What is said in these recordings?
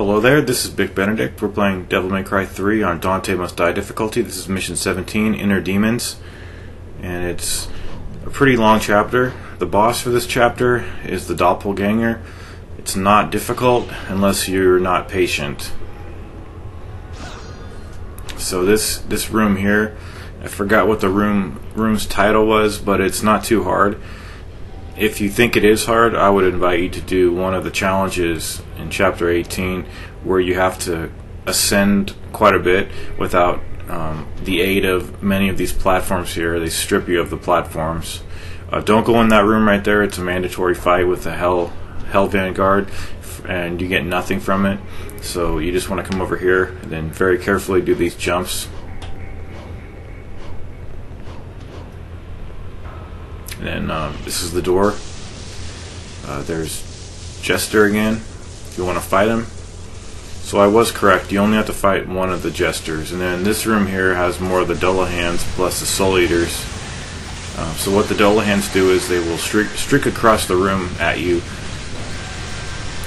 Hello there, this is Big Benedict. We're playing Devil May Cry 3 on Dante Must Die difficulty. This is Mission 17, Inner Demons, and it's a pretty long chapter. The boss for this chapter is the Doppelganger. It's not difficult unless you're not patient. So this room here, I forgot what the room's title was, but it's not too hard. If you think it is hard, I would invite you to do one of the challenges in Chapter 18 where you have to ascend quite a bit without the aid of many of these platforms here. They strip you of the platforms. Don't go in that room right there. It's a mandatory fight with the Hell Vanguard, and you get nothing from it. So you just want to come over here and then very carefully do these jumps. And then this is the door. There's Jester again, if you want to fight him. So I was correct, you only have to fight one of the Jesters. And then this room here has more of the Dullahans plus the Soul Eaters. So what the Dullahans do is they will streak across the room at you,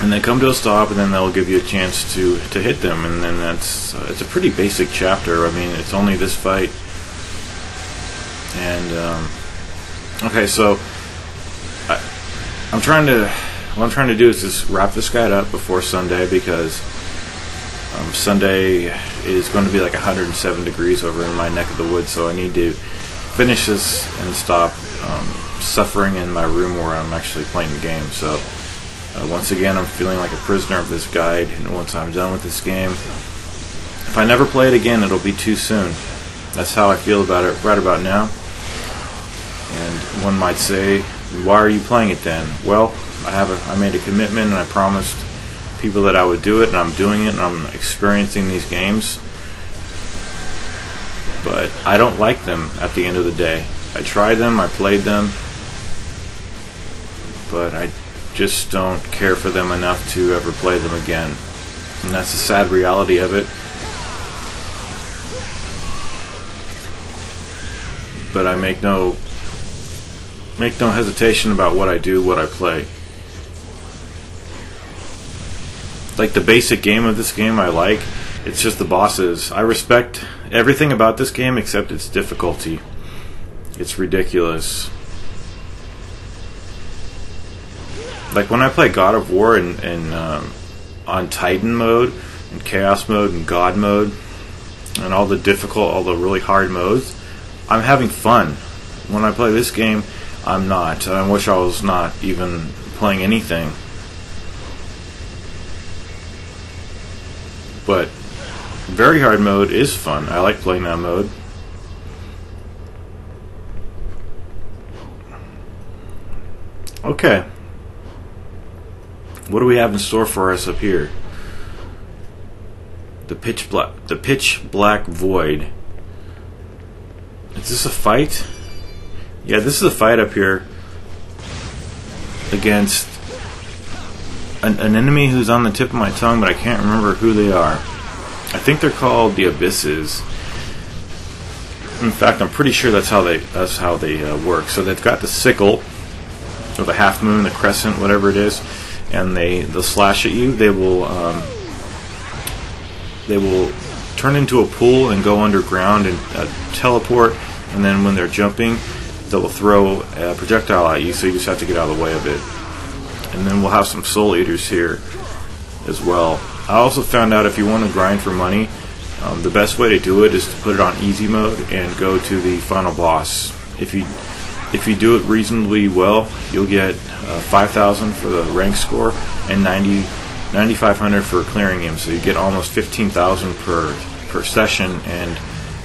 and they come to a stop, and then they'll give you a chance to hit them. And then it's a pretty basic chapter. I mean, it's only this fight. And okay, so what I'm trying to do is just wrap this guy up before Sunday, because Sunday is going to be like 107 degrees over in my neck of the woods, so I need to finish this and stop suffering in my room where I'm actually playing the game. So once again, I'm feeling like a prisoner of this guide, and once I'm done with this game, if I never play it again, it'll be too soon. That's how I feel about it right about now. And one might say, why are you playing it then? Well, I made a commitment, and I promised people that I would do it, and I'm doing it, and I'm experiencing these games. But I don't like them at the end of the day. I tried them, I played them, but I just don't care for them enough to ever play them again. And that's the sad reality of it. But I make no hesitation about what I do, what I play. Like the basic game of this game I like. It's just the bosses. I respect everything about this game except its difficulty. It's ridiculous. Like when I play God of War on Titan mode, and Chaos mode, and God mode, and all the really hard modes, I'm having fun. When I play this game, I'm not. I wish I was not even playing anything. But very hard mode is fun. I like playing that mode. Okay. What do we have in store for us up here? The pitch black void. Is this a fight? Yeah, this is a fight up here against an enemy who's on the tip of my tongue, but I can't remember who they are. I think they're called the Abysses. In fact, I'm pretty sure that's how they work. So they've got the sickle, or the half moon, the crescent, whatever it is, and they'll slash at you. They will turn into a pool and go underground and teleport, and then when they're jumping, they'll throw a projectile at you, so you just have to get out of the way of it. And then we'll have some Soul Eaters here as well. I also found out if you want to grind for money, the best way to do it is to put it on easy mode and go to the final boss. If you do it reasonably well, you'll get 5,000 for the rank score and 9,500 for clearing him. So you get almost 15,000 per session, and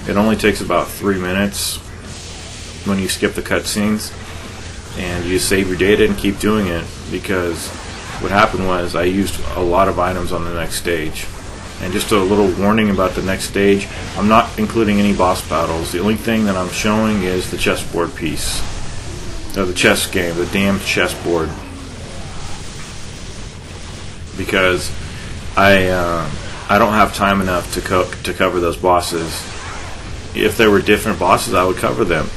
it only takes about 3 minutes when you skip the cutscenes, and you save your data and keep doing it, because what happened was I used a lot of items on the next stage. And just a little warning about the next stage, I'm not including any boss battles. The only thing that I'm showing is the chessboard piece. The chess game, the damn chessboard. Because I don't have time enough to cover those bosses. If there were different bosses, I would cover them.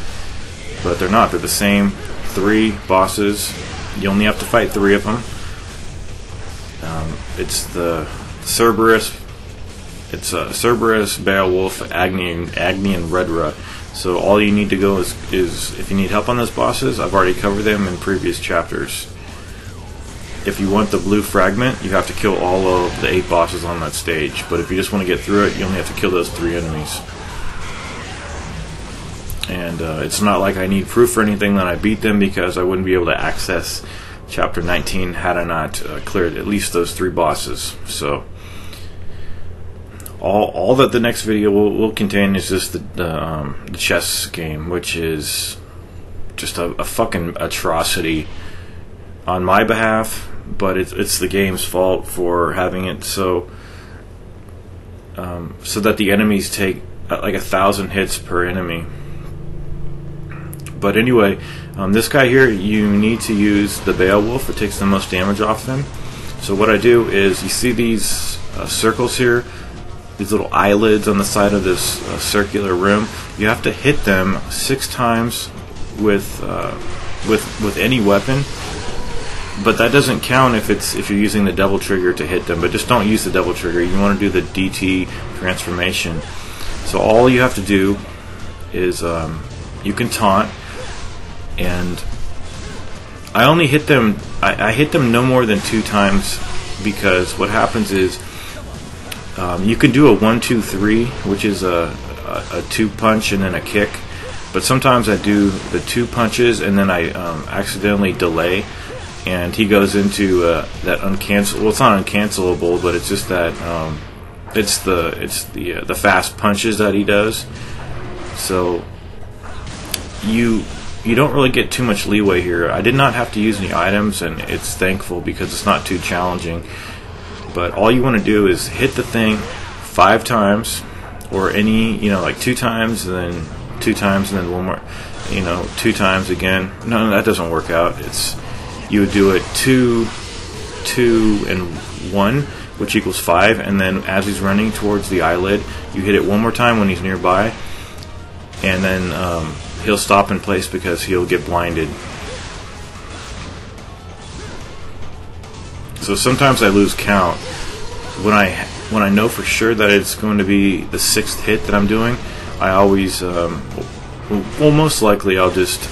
But they're not. They're the same 3 bosses. You only have to fight 3 of them. It's the Cerberus. It's Cerberus, Beowulf, Agni, and Redra. So all you need to go is if you need help on those bosses, I've already covered them in previous chapters. If you want the blue fragment, you have to kill all of the 8 bosses on that stage. But if you just want to get through it, you only have to kill those 3 enemies. And it's not like I need proof or anything that I beat them, because I wouldn't be able to access Chapter 19 had I not cleared at least those 3 bosses. So all that the next video will contain is just the chess game, which is just a fucking atrocity on my behalf, but it's the game's fault for having it so that the enemies take like 1,000 hits per enemy. But anyway, this guy here, you need to use the Beowulf. It takes the most damage off him. So what I do is, you see these circles here, these little eyelids on the side of this circular room. You have to hit them 6 times with any weapon. But that doesn't count if you're using the double trigger to hit them. But just don't use the double trigger. You want to do the DT transformation. So all you have to do is you can taunt, and I only hit them. I hit them no more than 2 times, because what happens is you can do a 1-2-3, which is a 2 punch and then a kick. But sometimes I do the 2 punches and then I accidentally delay, and he goes into that uncancel. Well, it's not uncancelable, but it's just that it's the fast punches that he does. So you don't really get too much leeway here. I did not have to use any items, and it's thankful, because it's not too challenging. But all you want to do is hit the thing 5 times, or any, like 2 times, and then 2 times, and then 1 more, 2 times again. No, that doesn't work out. You would do it 2, 2, and 1, which equals 5, and then as he's running towards the eyelid, you hit it 1 more time when he's nearby, and then he'll stop in place because he'll get blinded. So sometimes I lose count. When I know for sure that it's going to be the 6th hit that I'm doing, I always, most likely I'll just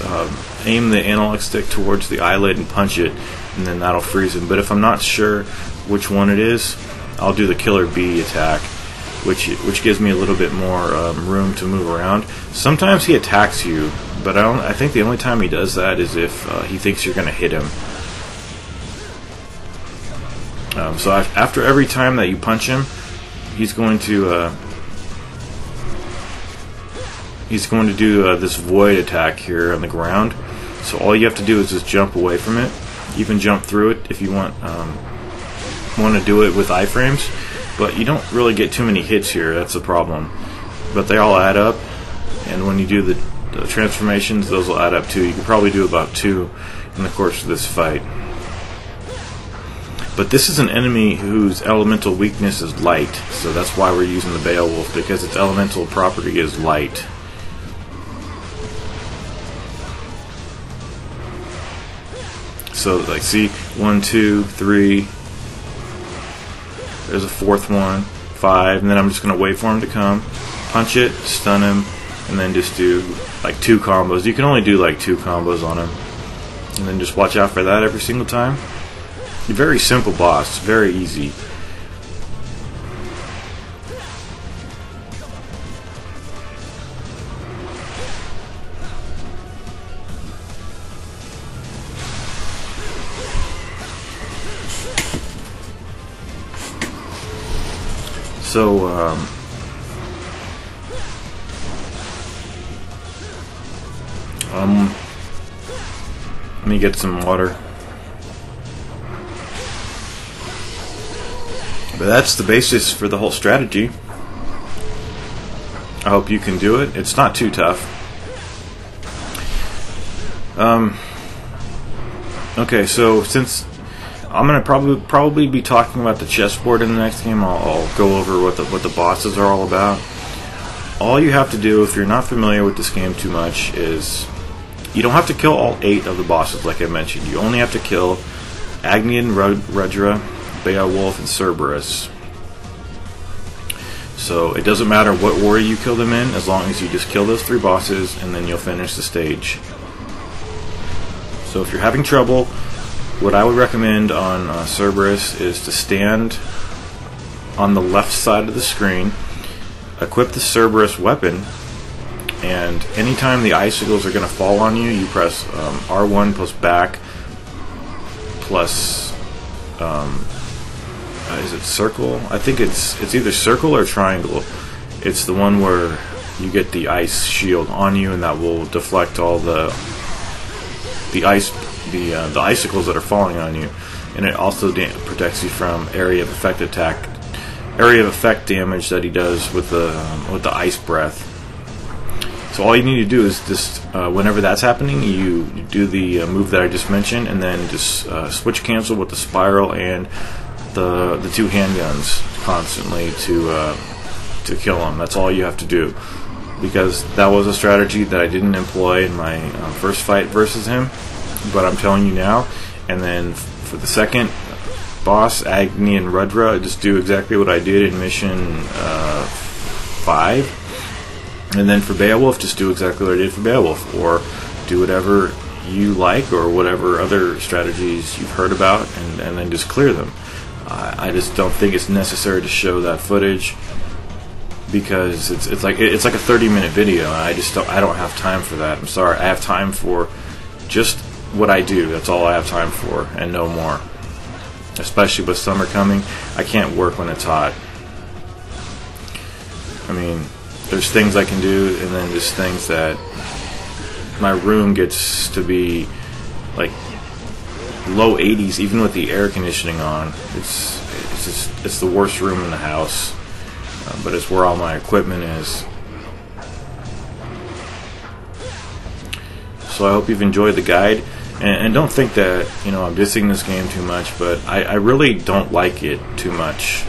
aim the analog stick towards the eyelid and punch it, and then that'll freeze him. But if I'm not sure which one it is, I'll do the Killer Bee attack, which gives me a little bit more room to move around. Sometimes he attacks you, but I think the only time he does that is if he thinks you're going to hit him. So after every time that you punch him, he's going to do this void attack here on the ground. So all you have to do is just jump away from it. You can jump through it if you want to do it with iframes, but you don't really get too many hits here. That's the problem. But they all add up, and when you do the transformations, those will add up too. You can probably do about 2 in the course of this fight. But this is an enemy whose elemental weakness is light, so that's why we're using the Beowulf, because its elemental property is light. So, like, see, 1, 2, 3. There's a 4th one, 5, and then I'm just going to wait for him to come, punch it, stun him, and then just do like 2 combos. You can only do like 2 combos on him, and then just watch out for that every single time. Very simple boss, very easy. So, let me get some water. But that's the basis for the whole strategy. I hope you can do it. It's not too tough. Okay, so since I'm gonna probably be talking about the chessboard in the next game, I'll go over what the bosses are all about. All you have to do, if you're not familiar with this game too much, is you don't have to kill all 8 of the bosses like I mentioned. You only have to kill Agni and Rudra, Beowulf, and Cerberus. So it doesn't matter what order you kill them in, as long as you just kill those 3 bosses, and then you'll finish the stage. So if you're having trouble, what I would recommend on Cerberus is to stand on the left side of the screen, equip the Cerberus weapon, and anytime the icicles are going to fall on you, you press R1 plus back plus is it circle? I think it's either circle or triangle. It's the one where you get the ice shield on you, and that will deflect all the icicles that are falling on you, and it also protects you from area of effect damage that he does with the ice breath. So all you need to do is just whenever that's happening, you do the move that I just mentioned, and then just switch cancel with the spiral and the 2 handguns constantly to kill him. That's all you have to do, because that was a strategy that I didn't employ in my first fight versus him, but I'm telling you now. And then for the second boss, Agni and Rudra, just do exactly what I did in mission 5. And then for Beowulf, just do exactly what I did for Beowulf, or do whatever you like, or whatever other strategies you've heard about, and then just clear them. I just don't think it's necessary to show that footage, because it's like a 30-minute video, and I don't have time for that. I'm sorry. I have time for just what I do. That's all I have time for, and no more. Especially with summer coming, I can't work when it's hot. I mean, there's things I can do, and then just things that my room gets to be like low 80s, even with the air conditioning on. It's the worst room in the house, but it's where all my equipment is. So I hope you've enjoyed the guide, and don't think that I'm dissing this game too much, but I really don't like it too much.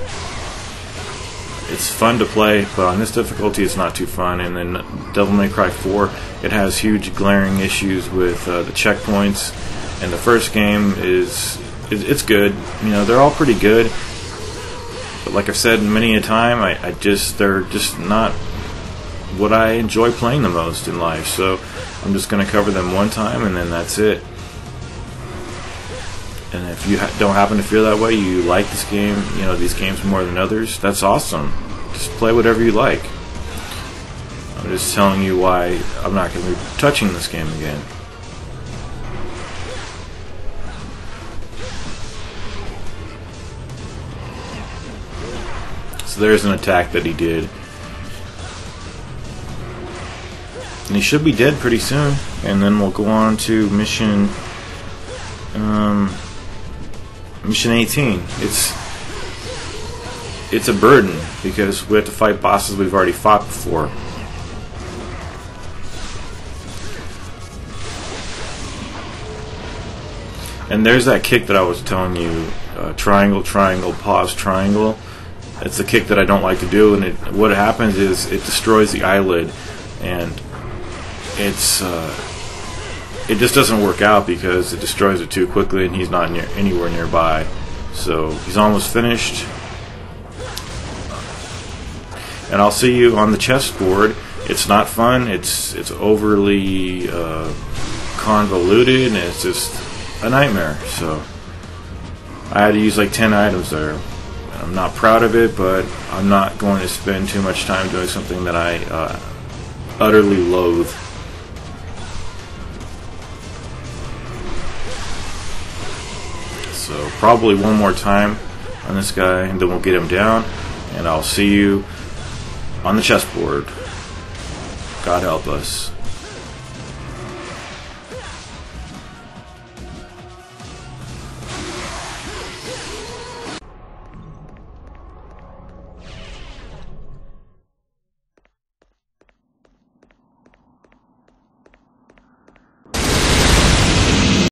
It's fun to play, but on this difficulty it's not too fun. And then Devil May Cry 4, it has huge glaring issues with the checkpoints. And the first game it's good. They're all pretty good. But like I've said many a time, they're just not what I enjoy playing the most in life. So I'm just going to cover them one time, and then that's it. And if you don't happen to feel that way, you like this game, these games more than others, that's awesome. Just play whatever you like. I'm just telling you why I'm not going to be touching this game again. So there's an attack that he did. And he should be dead pretty soon. And then we'll go on to mission 18. It's a burden, because we have to fight bosses we've already fought before. And there's that kick that I was telling you, triangle, triangle, pause, triangle. It's the kick that I don't like to do, and what happens is it destroys the eyelid, and it just doesn't work out because it destroys it too quickly, and he's not anywhere nearby. So he's almost finished. And I'll see you on the chessboard. It's not fun. It's overly convoluted, and it's just a nightmare. So I had to use like 10 items there. I'm not proud of it, but I'm not going to spend too much time doing something that I utterly loathe. So probably one more time on this guy, and then we'll get him down, and I'll see you on the chessboard. God help us.